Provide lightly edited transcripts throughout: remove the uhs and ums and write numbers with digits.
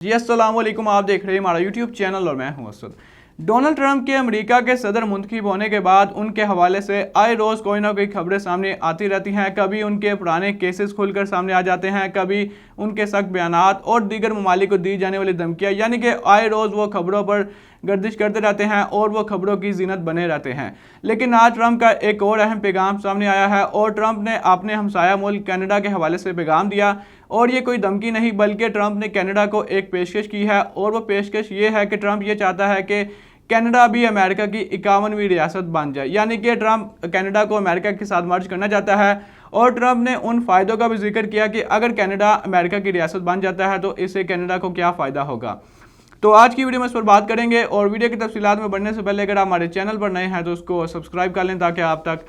जी अस्सलाम वालेकुम, आप देख रहे हैं हमारा यूट्यूब चैनल और मैं हूं असद। डोनाल्ड ट्रंप के अमेरिका के सदर मुंतखब होने के बाद उनके हवाले से आए रोज़ कोई ना कोई खबरें सामने आती रहती हैं। कभी उनके पुराने केसेस खुलकर सामने आ जाते हैं, कभी उनके सख्त बयानात और दीगर ममालिक को दी जाने वाली धमकियाँ, यानी कि आए रोज़ वो खबरों पर गर्दिश करते रहते हैं और वो खबरों की जीनत बने रहते हैं। लेकिन आज ट्रंप का एक और अहम पैगाम सामने आया है और ट्रंप ने अपने हमसाया मुल्क कनाडा के हवाले से पैगाम दिया। और ये कोई धमकी नहीं बल्कि ट्रंप ने कनाडा को एक पेशकश की है और वो पेशकश ये है कि ट्रंप ये चाहता है कि कनाडा भी अमेरिका की 51वीं रियासत बन जाए, यानी कि ट्रंप कनाडा को अमेरिका के साथ मर्ज करना चाहता है। और ट्रंप ने उन फ़ायदों का भी जिक्र किया कि अगर कनाडा अमेरिका की रियासत बन जाता है तो इससे कनाडा को क्या फ़ायदा होगा। तो आज की वीडियो में इस पर बात करेंगे और वीडियो की तफसीलात में बढ़ने से पहले अगर आप हमारे चैनल पर नए हैं तो उसको सब्सक्राइब कर लें ताकि आप तक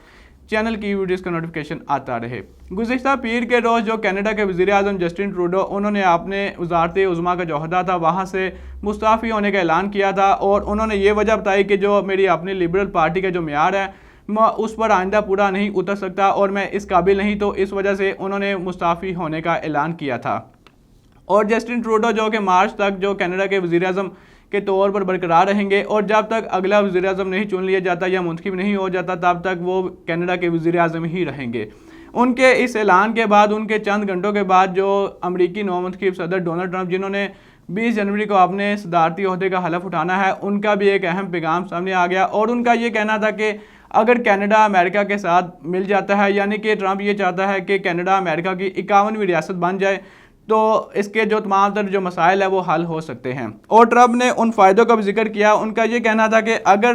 चैनल की वीडियोस का नोटिफिकेशन आता रहे। गुज़िश्ता पीर के रोज़ जो कनाडा के वज़ीर-ए-आज़म जस्टिन ट्रूडो उन्होंने अपने वज़ारत उज़्मा का जो ओहदा था वहाँ से मुस्ताफ़ी होने का ऐलान किया था और उन्होंने ये वजह बताई कि जो मेरी अपनी लिबरल पार्टी का जो मेयार है मैं उस पर आइंदा पूरा नहीं उतर सकता और मैं इस काबिल नहीं, तो इस वजह से उन्होंने मुस्ताफ़ी होने का ऐलान किया था। और जस्टिन ट्रूडो जो कि मार्च तक जो कनाडा के वज़ीर-ए-आज़म के तौर पर बरकरार रहेंगे और जब तक अगला वज़ीर-ए-आज़म नहीं चुन लिया जाता या मुंतखब नहीं हो जाता तब तक वो कनाडा के वज़ीर-ए-आज़म ही रहेंगे। उनके इस ऐलान के बाद उनके चंद घंटों के बाद जो अमरीकी नौमुंतखब सदर डोनाल्ड ट्रंप जिन्होंने 20 जनवरी को अपने सदारती ओहदे का हलफ उठाना है, उनका भी एक अहम पैगाम सामने आ गया और उनका ये कहना था कि अगर कनाडा अमेरिका के साथ मिल जाता है, यानी कि ट्रंप ये चाहता है कि कनाडा अमेरिका की 51वीं रियासत बन जाए तो इसके जो तमाम तर जो मसाइल है वो हल हो सकते हैं। और ट्रंप ने उन फ़ायदों का भी जिक्र किया। उनका ये कहना था कि अगर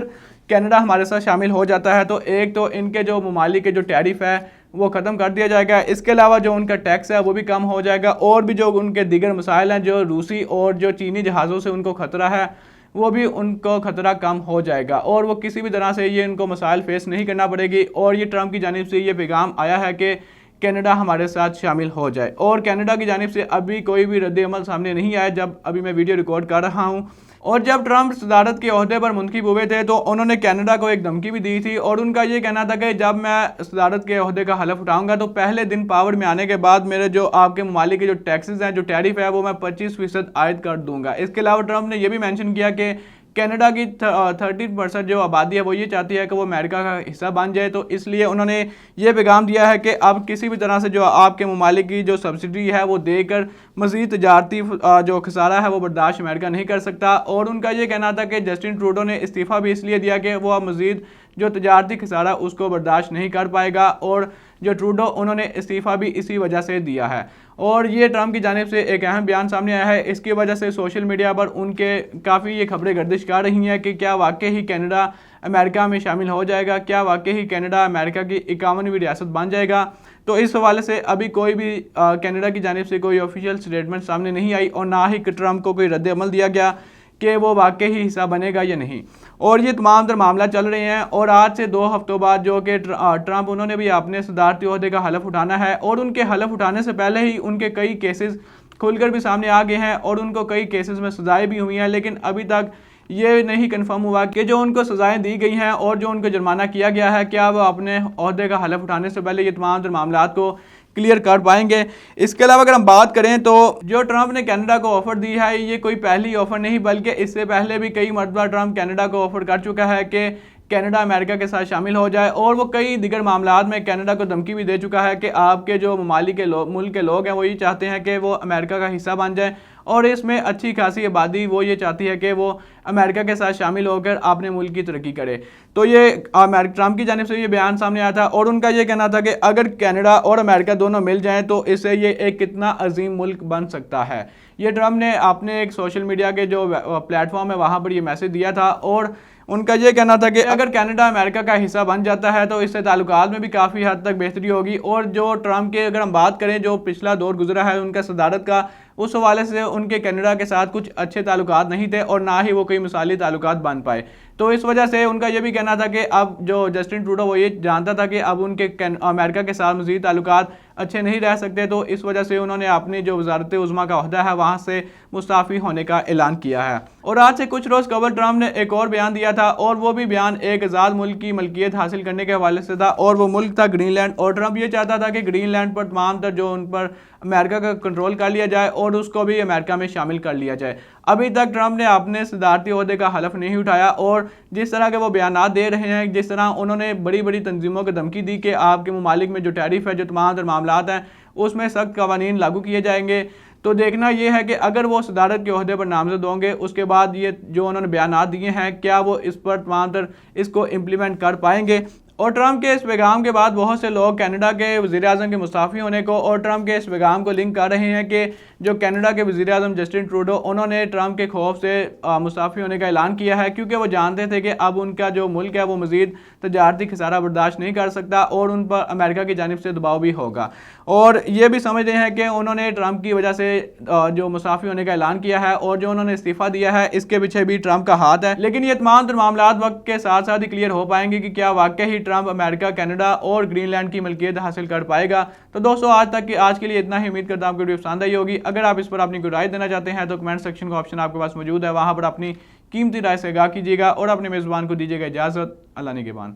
कनाडा हमारे साथ शामिल हो जाता है तो एक तो इनके जो ममालिक के जो टैरिफ है वो ख़त्म कर दिया जाएगा, इसके अलावा जो उनका टैक्स है वो भी कम हो जाएगा और भी जो उनके दीगर मसाइल हैं जो रूसी और जो चीनी जहाज़ों से उनको ख़तरा है वो भी उनको ख़तरा कम हो जाएगा और वो किसी भी तरह से ये इनको मसाइल फेस नहीं करना पड़ेगी। और ये ट्रंप की जानिब से ये पैगाम आया है कि कनाडा हमारे साथ शामिल हो जाए और कनाडा की जानिब से अभी कोई भी रद्द अमल सामने नहीं आया जब अभी मैं वीडियो रिकॉर्ड कर रहा हूं। और जब ट्रंप सदारत के ओहदे पर मुंतखब हुए थे तो उन्होंने कनाडा को एक धमकी भी दी थी और उनका ये कहना था कि जब मैं सदारत के ओहदे का हलफ उठाऊंगा तो पहले दिन पावर में आने के बाद मेरे जो आपके ममालिक के जो टैक्सेस हैं, जो टैरिफ है, वो मैं 25% आयद कर दूंगा। इसके अलावा ट्रंप ने यह भी मैंशन किया कि कनाडा की 30% जो आबादी है वो ये चाहती है कि वो अमेरिका का हिस्सा बन जाए, तो इसलिए उन्होंने ये पैगाम दिया है कि अब किसी भी तरह से जो आपके ममालिक की जो सब्सिडी है वो देकर मज़ीद तजारती जो खसारा है वो बर्दाश्त अमेरिका नहीं कर सकता। और उनका ये कहना था कि जस्टिन ट्रूडो ने इस्तीफ़ा भी इसलिए दिया कि वो अब मज़ीद जो तजारती खसारा उसको बर्दाश्त नहीं कर पाएगा और जो ट्रूडो उन्होंने इस्तीफ़ा भी इसी वजह से दिया है। और ये ट्रंप की जानिब से एक अहम बयान सामने आया है। इसकी वजह से सोशल मीडिया पर उनके काफ़ी ये खबरें गर्दिश कर रही हैं कि क्या वाकई ही कनाडा अमेरिका में शामिल हो जाएगा, क्या वाकई ही कनाडा अमेरिका की 51वीं रियासत बन जाएगा। तो इस हवाले से अभी कोई भी कनाडा की जानिब से कोई ऑफिशियल स्टेटमेंट सामने नहीं आई और ना ही ट्रंप को कोई रद्द अमल दिया गया कि वो वाकई ही हिस्सा बनेगा या नहीं। और ये तमाम तर मामला चल रहे हैं और आज से 2 हफ्तों बाद जो कि ट्रंप उन्होंने भी अपने सदारती ओहदे का हलफ उठाना है और उनके हलफ उठाने से पहले ही उनके कई केसेस खुलकर भी सामने आ गए हैं और उनको कई केसेस में सजाएं भी हुई हैं। लेकिन अभी तक ये नहीं कंफर्म हुआ कि जो उनको सजाएं दी गई हैं और जो उनको जुर्माना किया गया है क्या वो अपने ओहदे का हलफ उठाने से पहले ये तमाम तर मामलात को क्लियर कर पाएंगे। इसके अलावा अगर हम बात करें तो जो ट्रंप ने कनाडा को ऑफर दी है ये कोई पहली ऑफर नहीं बल्कि इससे पहले भी कई मरतबा ट्रंप कनाडा को ऑफर कर चुका है कि कनाडा अमेरिका के साथ शामिल हो जाए और वो कई दिगर मामलात में कनाडा को धमकी भी दे चुका है कि आपके जो ममालिक के मुल्क के लोग हैं वो ये चाहते हैं कि वो अमेरिका का हिस्सा बन जाए और इसमें अच्छी खासी आबादी वो ये चाहती है कि वो अमेरिका के साथ शामिल होकर अपने मुल्क की तरक्की करे। तो ये ट्रंप की जानिब से ये बयान सामने आया था और उनका ये कहना था कि अगर कनाडा और अमेरिका दोनों मिल जाएं तो इससे ये एक कितना अजीम मुल्क बन सकता है। ये ट्रंप ने अपने एक सोशल मीडिया के जो प्लेटफॉर्म है वहाँ पर ये मैसेज दिया था और उनका ये कहना था कि अगर कनाडा अमेरिका का हिस्सा बन जाता है तो इससे ताल्लुकात में भी काफ़ी हद तक बेहतरी होगी। और जो ट्रंप के अगर हम बात करें जो पिछला दौर गुजरा है उनका सदारत का, उस हवाले से उनके कनाडा के साथ कुछ अच्छे ताल्लुकात नहीं थे और ना ही वो कोई मिसाली ताल्लुकात बन पाए। तो इस वजह से उनका ये भी कहना था कि अब जो जस्टिन ट्रूडो वो ये जानता था कि अब उनके अमेरिका के साथ मज़ीद ताल्लुकात अच्छे नहीं रह सकते, तो इस वजह से उन्होंने अपनी जो वजारत उज़्मा का ओहदा है वहाँ से मुस्ताफ़ी होने का ऐलान किया है। और आज से कुछ रोज़ कबल ट्रंप ने एक और बयान दिया था, और वो भी बयान एक आज़ाद मुल्क की मलकियत हासिल करने के हवाले से था, और वो मुल्क था ग्रीनलैंड। और ट्रंप ये चाहता था कि ग्रीनलैंड पर तमाम तर जो उन पर अमेरिका का कंट्रोल कर लिया जाए और उसको भी अमेरिका में शामिल कर लिया जाए। अभी तक ट्रंप ने अपने सदारती ओहदे का हलफ नहीं उठाया, और जिस तरह के वो बयान दे रहे हैं, जिस तरह उन्होंने बड़ी बड़ी तंजीमों को धमकी दी कि आपके ममालिक में जो टैरिफ है, जो तमाम तर मामलात हैं, उसमें सख्त कवानीन लागू किए जाएंगे, तो देखना यह है कि अगर वो सदारत के ओहदे पर नामजद होंगे, उसके बाद ये जो उन्होंने बयान दिए हैं, क्या वो इस पर तमाम तर इसको इम्प्लीमेंट कर पाएंगे। और ट्रंप के इस पैगाम के बाद बहुत से लोग कनाडा के वज़ीर-ए-आज़म के मुस्ताफ़ी होने को और ट्रंप के इस पैगाम को लिंक कर रहे हैं कि जो कनाडा के वज़ीर-ए-आज़म जस्टिन ट्रूडो, उन्होंने ट्रंप के खौफ से मुस्ताफ़ी होने का ऐलान किया है, क्योंकि वो जानते थे कि अब उनका जो मुल्क है वो मज़ीद तजारती खसारा बर्दाश्त नहीं कर सकता और उन पर अमेरिका की जानिब से दबाव भी होगा। और ये भी समझ रहे हैं कि उन्होंने ट्रंप की वजह से जो मुस्ताफ़ी होने का ऐलान किया है और जो उन्होंने इस्तीफ़ा दिया है, इसके पीछे भी ट्रंप का हाथ है। लेकिन ये तमाम मामलात वक्त के साथ साथ ही क्लियर हो पाएंगे कि क्या वाकई ही ट्रंप अमेरिका, कनाडा और ग्रीनलैंड की मलकियत हासिल कर पाएगा। तो दोस्तों आज के लिए इतना ही। उम्मीद करता हूं आपको वीडियो पसंद आई होगी। अगर आप इस पर अपनी कोई राय देना चाहते हैं तो कमेंट सेक्शन का ऑप्शन आपके पास मौजूद है, वहां पर अपनी कीमती राय से आगाह कीजिएगा और अपने मेज़बान को दीजिएगा इजाज़त। अल्लाह निगहबान।